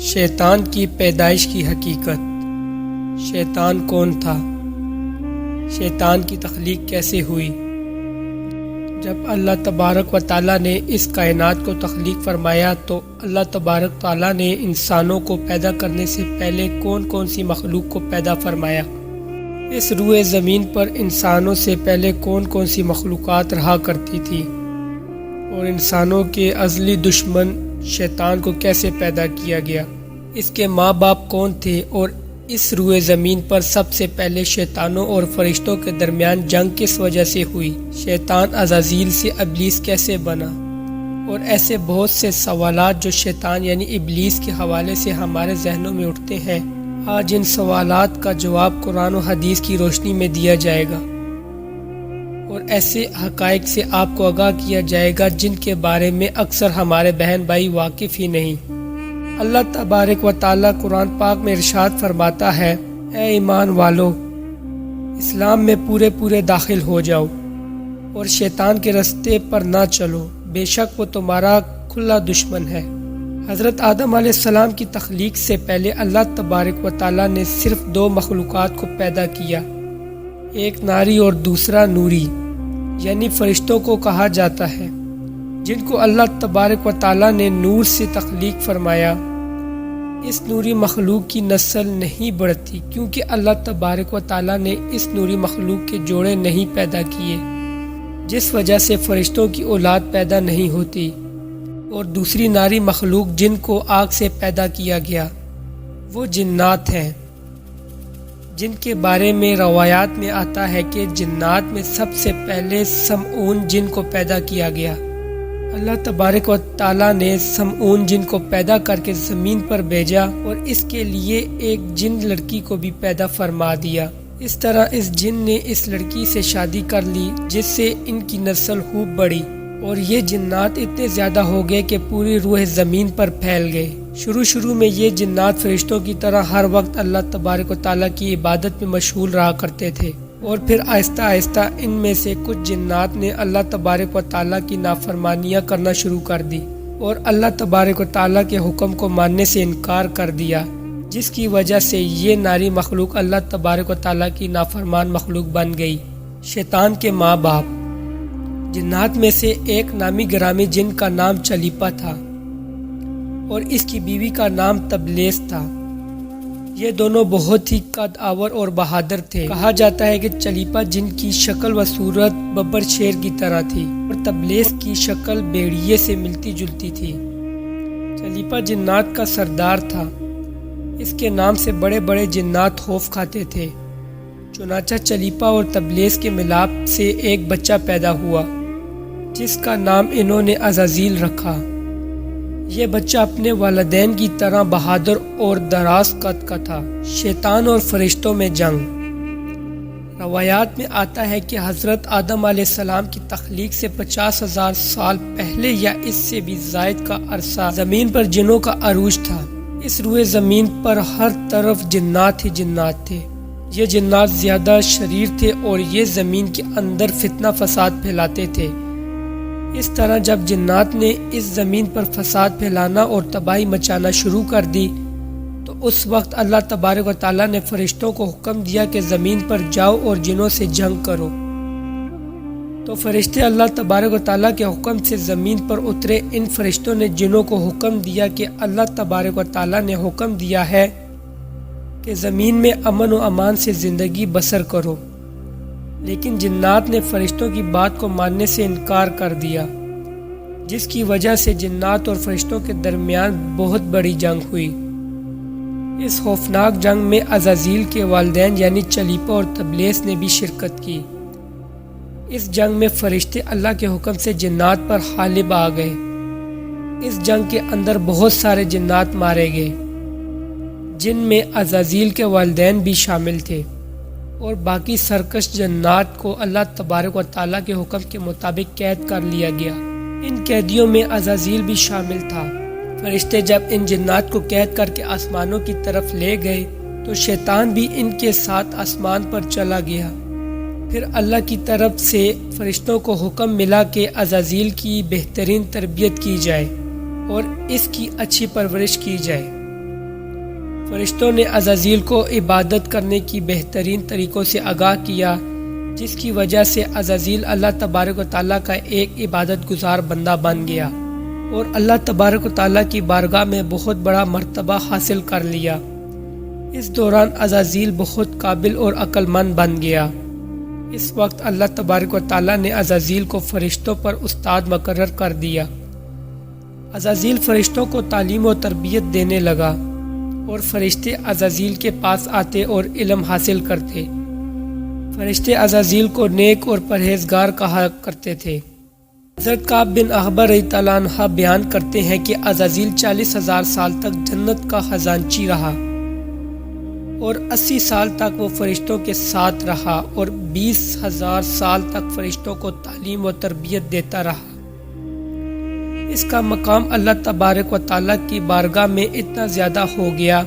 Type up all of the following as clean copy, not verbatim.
شیطان کی پیدائش کی حقیقت۔ شیطان کون تھا؟ شیطان کی تخلیق کیسے ہوئی؟ جب اللہ تبارک و تعالیٰ نے اس کائنات کو تخلیق فرمایا تو اللہ تبارک تعالیٰ نے انسانوں کو پیدا کرنے سے پہلے کون کون سی مخلوق کو پیدا فرمایا؟ اس روئے زمین پر انسانوں سے پہلے کون کون سی مخلوقات رہا کرتی تھی؟ اور انسانوں کے ازلی دشمن شیطان کو کیسے پیدا کیا گیا؟ اس کے ماں باپ کون تھے؟ اور اس روئے زمین پر سب سے پہلے شیطانوں اور فرشتوں کے درمیان جنگ کس وجہ سے ہوئی؟ شیطان عزازیل سے ابلیس کیسے بنا؟ اور ایسے بہت سے سوالات جو شیطان یعنی ابلیس کے حوالے سے ہمارے ذہنوں میں اٹھتے ہیں، آج ان سوالات کا جواب قرآن و حدیث کی روشنی میں دیا جائے گا، اور ایسے حقائق سے آپ کو آگاہ کیا جائے گا جن کے بارے میں اکثر ہمارے بہن بھائی واقف ہی نہیں۔ اللہ تبارک و تعالیٰ قرآن پاک میں ارشاد فرماتا ہے، اے ایمان والو، اسلام میں پورے داخل ہو جاؤ اور شیطان کے رستے پر نہ چلو، بے شک وہ تمہارا کھلا دشمن ہے۔ حضرت آدم علیہ السلام کی تخلیق سے پہلے اللہ تبارک و تعالیٰ نے صرف دو مخلوقات کو پیدا کیا، ایک ناری اور دوسرا نوری، یعنی فرشتوں کو کہا جاتا ہے، جن کو اللہ تبارک و تعالیٰ نے نور سے تخلیق فرمایا۔ اس نوری مخلوق کی نسل نہیں بڑھتی کیونکہ اللہ تبارک و تعالیٰ نے اس نوری مخلوق کے جوڑے نہیں پیدا کیے، جس وجہ سے فرشتوں کی اولاد پیدا نہیں ہوتی۔ اور دوسری ناری مخلوق جن کو آگ سے پیدا کیا گیا وہ جنات ہیں، جن کے بارے میں روایات میں آتا ہے کہ جنات میں سب سے پہلے سمعون جن کو پیدا کیا گیا۔ اللہ تبارک و تعالیٰ نے سمعون جن کو پیدا کر کے زمین پر بھیجا اور اس کے لیے ایک جن لڑکی کو بھی پیدا فرما دیا۔ اس طرح اس جن نے اس لڑکی سے شادی کر لی، جس سے ان کی نسل خوب بڑھی، اور یہ جنات اتنے زیادہ ہو گئے کہ پوری روح زمین پر پھیل گئے۔ شروع میں یہ جنات فرشتوں کی طرح ہر وقت اللہ تبارک و تعالیٰ کی عبادت میں مشغول رہا کرتے تھے، اور پھر آہستہ ان میں سے کچھ جنات نے اللہ تبارک و تعالیٰ کی نافرمانیاں کرنا شروع کر دی اور اللہ تبارک و تعالیٰ کے حکم کو ماننے سے انکار کر دیا، جس کی وجہ سے یہ ناری مخلوق اللہ تبارک و تعالیٰ کی نافرمان مخلوق بن گئی۔ شیطان کے ماں باپ۔ جنات میں سے ایک نامی گرامی جن کا نام چلیپا تھا اور اس کی بیوی کا نام تبلیس تھا۔ یہ دونوں بہت ہی قد آور اور بہادر تھے۔ کہا جاتا ہے کہ چلیپا جن کی شکل و صورت ببر شیر کی طرح تھی اور تبلیس کی شکل بھیڑیے سے ملتی جلتی تھی۔ چلیپا جنات کا سردار تھا، اس کے نام سے بڑے جنات خوف کھاتے تھے۔ چنانچہ چلیپا اور تبلیس کے ملاپ سے ایک بچہ پیدا ہوا جس کا نام انہوں نے عزازیل رکھا۔ یہ بچہ اپنے والدین کی طرح بہادر اور دراز قد کا تھا۔ شیطان اور فرشتوں میں جنگ۔ روایات میں آتا ہے کہ حضرت آدم علیہ السلام کی تخلیق سے 50,000 سال پہلے یا اس سے بھی زائد کا عرصہ زمین پر جنوں کا عروج تھا۔ اس روئے زمین پر ہر طرف جنات ہی جنات تھے۔ یہ جنات زیادہ شریر تھے اور یہ زمین کے اندر فتنہ فساد پھیلاتے تھے۔ اس طرح جب جنات نے اس زمین پر فساد پھیلانا اور تباہی مچانا شروع کر دی تو اس وقت اللہ تبارک و تعالیٰ نے فرشتوں کو حکم دیا کہ زمین پر جاؤ اور جنوں سے جنگ کرو۔ تو فرشتے اللہ تبارک و تعالیٰ کے حکم سے زمین پر اترے۔ ان فرشتوں نے جنوں کو حکم دیا کہ اللہ تبارک و تعالیٰ نے حکم دیا ہے کہ زمین میں امن و امان سے زندگی بسر کرو، لیکن جنات نے فرشتوں کی بات کو ماننے سے انکار کر دیا، جس کی وجہ سے جنات اور فرشتوں کے درمیان بہت بڑی جنگ ہوئی۔ اس خوفناک جنگ میں عزازیل کے والدین یعنی چلیپا اور تبلیس نے بھی شرکت کی۔ اس جنگ میں فرشتے اللہ کے حکم سے جنات پر غالب آ گئے۔ اس جنگ کے اندر بہت سارے جنات مارے گئے، جن میں عزازیل کے والدین بھی شامل تھے، اور باقی سرکش جنات کو اللہ تبارک و تعالیٰ کے حکم کے مطابق قید کر لیا گیا۔ ان قیدیوں میں عزازیل بھی شامل تھا۔ فرشتے جب ان جنات کو قید کر کے آسمانوں کی طرف لے گئے تو شیطان بھی ان کے ساتھ آسمان پر چلا گیا۔ پھر اللہ کی طرف سے فرشتوں کو حکم ملا کہ عزازیل کی بہترین تربیت کی جائے اور اس کی اچھی پرورش کی جائے۔ فرشتوں نے عزازیل کو عبادت کرنے کی بہترین طریقوں سے آگاہ کیا، جس کی وجہ سے عزازیل اللہ تبارک و تعالیٰ کا ایک عبادت گزار بندہ بن گیا اور اللہ تبارک و تعالیٰ کی بارگاہ میں بہت بڑا مرتبہ حاصل کر لیا۔ اس دوران عزازیل بہت قابل اور عقل مند بن گیا۔ اس وقت اللہ تبارک و تعالیٰ نے عزازیل کو فرشتوں پر استاد مقرر کر دیا۔ عزازیل فرشتوں کو تعلیم و تربیت دینے لگا اور فرشتے عزازیل کے پاس آتے اور علم حاصل کرتے۔ فرشتے عزازیل کو نیک اور پرہیزگار کہا کرتے تھے۔ حضرت کعب بن احبر رضی اللہ عنہ بیان کرتے ہیں کہ عزازیل 40,000 سال تک جنت کا خزانچی رہا اور 80 سال تک وہ فرشتوں کے ساتھ رہا اور 20,000 سال تک فرشتوں کو تعلیم و تربیت دیتا رہا۔ اس کا مقام اللہ تبارک و تعالیٰ کی بارگاہ میں اتنا زیادہ ہو گیا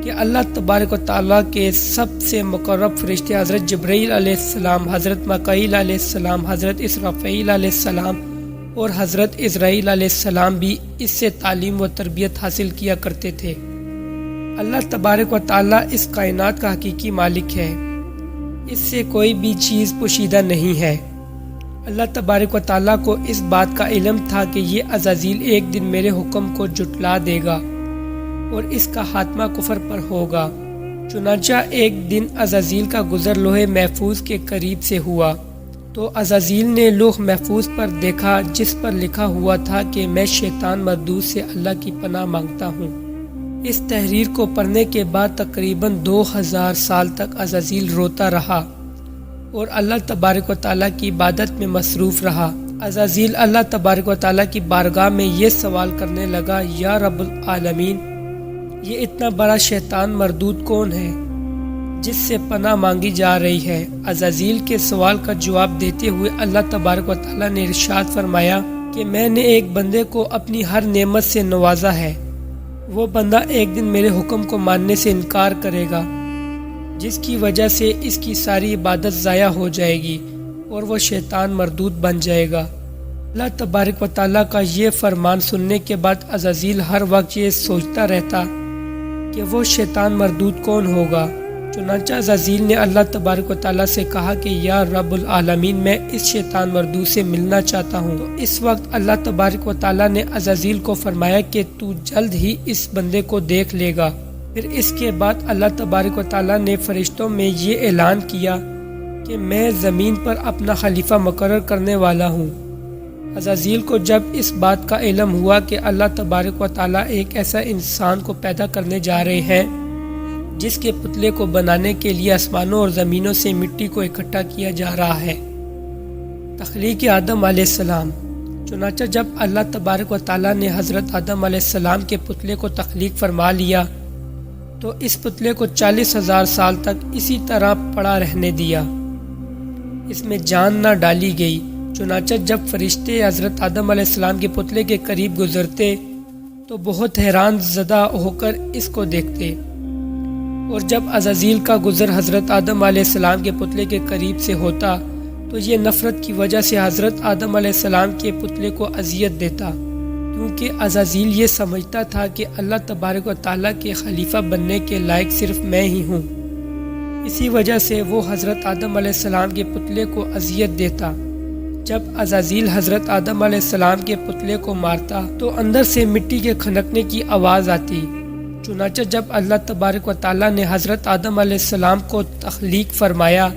کہ اللہ تبارک و تعالیٰ کے سب سے مقرب فرشتے حضرت جبرائیل علیہ السلام، حضرت میکائیل علیہ السلام، حضرت اسرافیل علیہ السلام اور حضرت اسرائیل علیہ السلام بھی اس سے تعلیم و تربیت حاصل کیا کرتے تھے۔ اللہ تبارک و تعالیٰ اس کائنات کا حقیقی مالک ہے، اس سے کوئی بھی چیز پوشیدہ نہیں ہے۔ اللہ تبارک و تعالیٰ کو اس بات کا علم تھا کہ یہ عزازیل ایک دن میرے حکم کو جھٹلا دے گا اور اس کا خاتمہ کفر پر ہوگا۔ چنانچہ ایک دن عزازیل کا گزر لوح محفوظ کے قریب سے ہوا تو عزازیل نے لوح محفوظ پر دیکھا جس پر لکھا ہوا تھا کہ میں شیطان مردود سے اللہ کی پناہ مانگتا ہوں۔ اس تحریر کو پڑھنے کے بعد تقریباً 2000 سال تک عزازیل روتا رہا اور اللہ تبارک و تعالیٰ کی عبادت میں مصروف رہا۔ عزازیل اللہ تبارک و تعالیٰ کی بارگاہ میں یہ سوال کرنے لگا، یا رب العالمین، یہ اتنا بڑا شیطان مردود کون ہے جس سے پناہ مانگی جا رہی ہے؟ عزازیل کے سوال کا جواب دیتے ہوئے اللہ تبارک و تعالیٰ نے ارشاد فرمایا کہ میں نے ایک بندے کو اپنی ہر نعمت سے نوازا ہے، وہ بندہ ایک دن میرے حکم کو ماننے سے انکار کرے گا، جس کی وجہ سے اس کی ساری عبادت ضائع ہو جائے گی اور وہ شیطان مردود بن جائے گا۔ اللہ تبارک و تعالیٰ کا یہ فرمان سننے کے بعد عزازیل ہر وقت یہ سوچتا رہتا کہ وہ شیطان مردود کون ہوگا۔ چنانچہ عزازیل نے اللہ تبارک و تعالیٰ سے کہا کہ یا رب العالمین، میں اس شیطان مردود سے ملنا چاہتا ہوں۔ تو اس وقت اللہ تبارک و تعالیٰ نے عزازیل کو فرمایا کہ تو جلد ہی اس بندے کو دیکھ لے گا۔ پھر اس کے بعد اللہ تبارک و تعالیٰ نے فرشتوں میں یہ اعلان کیا کہ میں زمین پر اپنا خلیفہ مقرر کرنے والا ہوں۔ عزازیل کو جب اس بات کا علم ہوا کہ اللہ تبارک و تعالیٰ ایک ایسا انسان کو پیدا کرنے جا رہے ہیں جس کے پتلے کو بنانے کے لیے آسمانوں اور زمینوں سے مٹی کو اکٹھا کیا جا رہا ہے، تخلیق آدم علیہ السلام۔ چنانچہ جب اللہ تبارک و تعالیٰ نے حضرت آدم علیہ السلام کے پتلے کو تخلیق فرما لیا تو اس پتلے کو 40,000 سال تک اسی طرح پڑا رہنے دیا، اس میں جان نہ ڈالی گئی۔ چنانچہ جب فرشتے حضرت آدم علیہ السلام کے پتلے کے قریب گزرتے تو بہت حیران زدہ ہو کر اس کو دیکھتے، اور جب عزازیل کا گزر حضرت آدم علیہ السلام کے پتلے کے قریب سے ہوتا تو یہ نفرت کی وجہ سے حضرت آدم علیہ السلام کے پتلے کو اذیت دیتا، کیونکہ عزازیل یہ سمجھتا تھا کہ اللہ تبارک و تعالیٰ کے خلیفہ بننے کے لائق صرف میں ہی ہوں۔ اسی وجہ سے وہ حضرت آدم علیہ السلام کے پتلے کو اذیت دیتا۔ جب عزازیل حضرت آدم علیہ السلام کے پتلے کو مارتا تو اندر سے مٹی کے کھنکنے کی آواز آتی۔ چنانچہ جب اللہ تبارک و تعالیٰ نے حضرت آدم علیہ السلام کو تخلیق فرمایا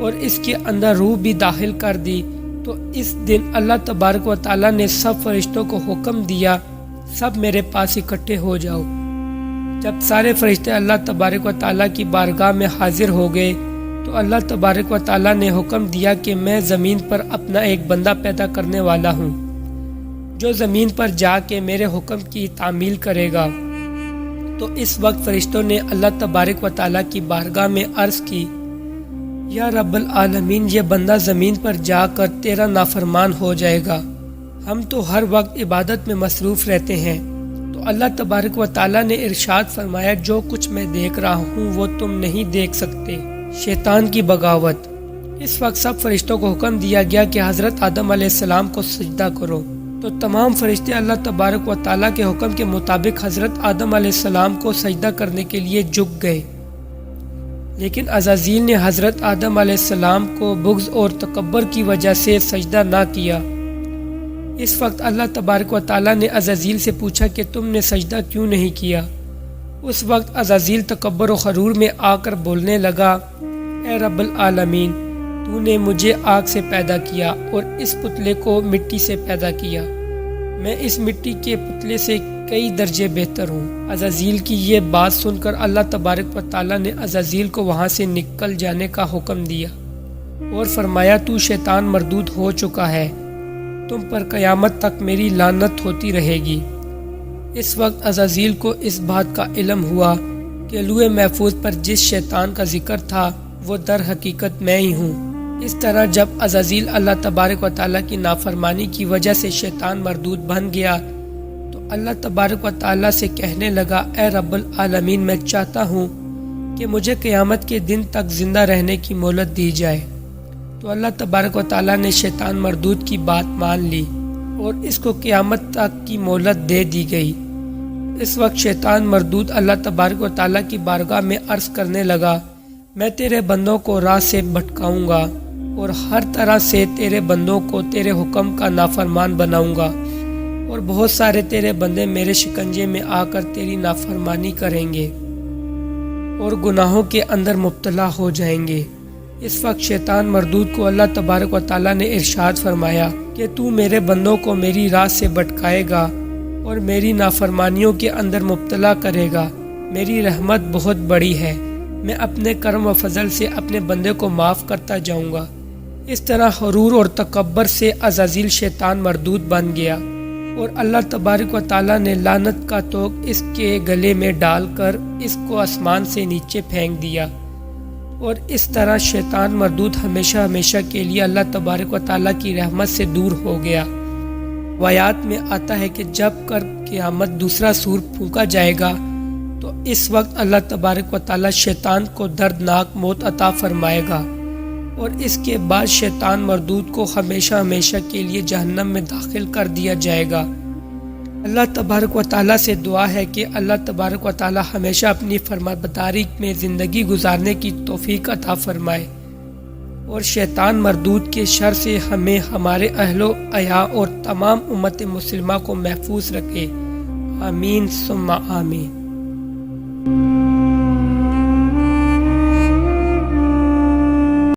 اور اس کے اندر روح بھی داخل کر دی تو اس دن اللہ تبارک و تعالیٰ نے سب فرشتوں کو حکم دیا، سب میرے پاس اکٹھے ہو جاؤ۔ جب سارے فرشتے اللہ تبارک و تعالیٰ کی بارگاہ میں حاضر ہو گئے تو اللہ تبارک و تعالیٰ نے حکم دیا کہ میں زمین پر اپنا ایک بندہ پیدا کرنے والا ہوں جو زمین پر جا کے میرے حکم کی تعمیل کرے گا۔ تو اس وقت فرشتوں نے اللہ تبارک و تعالیٰ کی بارگاہ میں عرض کی، یا رب العالمین، یہ بندہ زمین پر جا کر تیرا نافرمان ہو جائے گا، ہم تو ہر وقت عبادت میں مصروف رہتے ہیں۔ تو اللہ تبارک و تعالیٰ نے ارشاد فرمایا، جو کچھ میں دیکھ رہا ہوں وہ تم نہیں دیکھ سکتے۔ شیطان کی بغاوت۔ اس وقت سب فرشتوں کو حکم دیا گیا کہ حضرت آدم علیہ السلام کو سجدہ کرو۔ تو تمام فرشتے اللہ تبارک و تعالیٰ کے حکم کے مطابق حضرت آدم علیہ السلام کو سجدہ کرنے کے لیے جھک گئے، لیکن عزازیل نے حضرت آدم علیہ السلام کو بغض اور تکبر کی وجہ سے سجدہ نہ کیا۔ اس وقت اللہ تبارک و تعالیٰ نے عزازیل سے پوچھا کہ تم نے سجدہ کیوں نہیں کیا؟ اس وقت عزازیل تکبر و غرور میں آ کر بولنے لگا، اے رب العالمین، تو نے مجھے آگ سے پیدا کیا اور اس پتلے کو مٹی سے پیدا کیا، میں اس مٹی کے پتلے سے کئی درجے بہتر ہوں۔ عزازیل کی یہ بات سن کر اللہ تبارک و تعالیٰ نے عزازیل کو وہاں سے نکل جانے کا حکم دیا اور فرمایا، تو شیطان مردود ہو چکا ہے، تم پر قیامت تک میری لعنت ہوتی رہے گی۔ اس وقت عزازیل کو اس بات کا علم ہوا کہ لوح محفوظ پر جس شیطان کا ذکر تھا وہ در حقیقت میں ہی ہوں۔ اس طرح جب عزازیل اللہ تبارک و تعالیٰ کی نافرمانی کی وجہ سے شیطان مردود بن گیا تو اللہ تبارک و تعالیٰ سے کہنے لگا، اے رب العالمین، میں چاہتا ہوں کہ مجھے قیامت کے دن تک زندہ رہنے کی مہلت دی جائے۔ تو اللہ تبارک و تعالیٰ نے شیطان مردود کی بات مان لی اور اس کو قیامت تک کی مہلت دے دی گئی۔ اس وقت شیطان مردود اللہ تبارک و تعالیٰ کی بارگاہ میں عرض کرنے لگا، میں تیرے بندوں کو راہ سے بھٹکاؤں گا اور ہر طرح سے تیرے بندوں کو تیرے حکم کا نافرمان بناؤں گا، اور بہت سارے تیرے بندے میرے شکنجے میں آ کر تیری نافرمانی کریں گے اور گناہوں کے اندر مبتلا ہو جائیں گے۔ اس وقت شیطان مردود کو اللہ تبارک و تعالیٰ نے ارشاد فرمایا کہ تو میرے بندوں کو میری راہ سے بھٹکائے گا اور میری نافرمانیوں کے اندر مبتلا کرے گا، میری رحمت بہت بڑی ہے، میں اپنے کرم و فضل سے اپنے بندے کو معاف کرتا جاؤں گا۔ اس طرح غرور اور تکبر سے عزازیل شیطان مردود بن گیا اور اللہ تبارک و تعالیٰ نے لعنت کا توق اس کے گلے میں ڈال کر اس کو آسمان سے نیچے پھینک دیا، اور اس طرح شیطان مردود ہمیشہ ہمیشہ کے لیے اللہ تبارک و تعالیٰ کی رحمت سے دور ہو گیا۔ روایات میں آتا ہے کہ جب کر قیامت دوسرا سور پھونکا جائے گا تو اس وقت اللہ تبارک و تعالیٰ شیطان کو دردناک موت عطا فرمائے گا، اور اس کے بعد شیطان مردود کو ہمیشہ ہمیشہ کے لیے جہنم میں داخل کر دیا جائے گا۔ اللہ تبارک و تعالیٰ سے دعا ہے کہ اللہ تبارک و تعالیٰ ہمیشہ اپنی فرمانبرداری میں زندگی گزارنے کی توفیق عطا فرمائے، اور شیطان مردود کے شر سے ہمیں، ہمارے اہل و عیال اور تمام امت مسلمہ کو محفوظ رکھے۔ آمین ثم آمین۔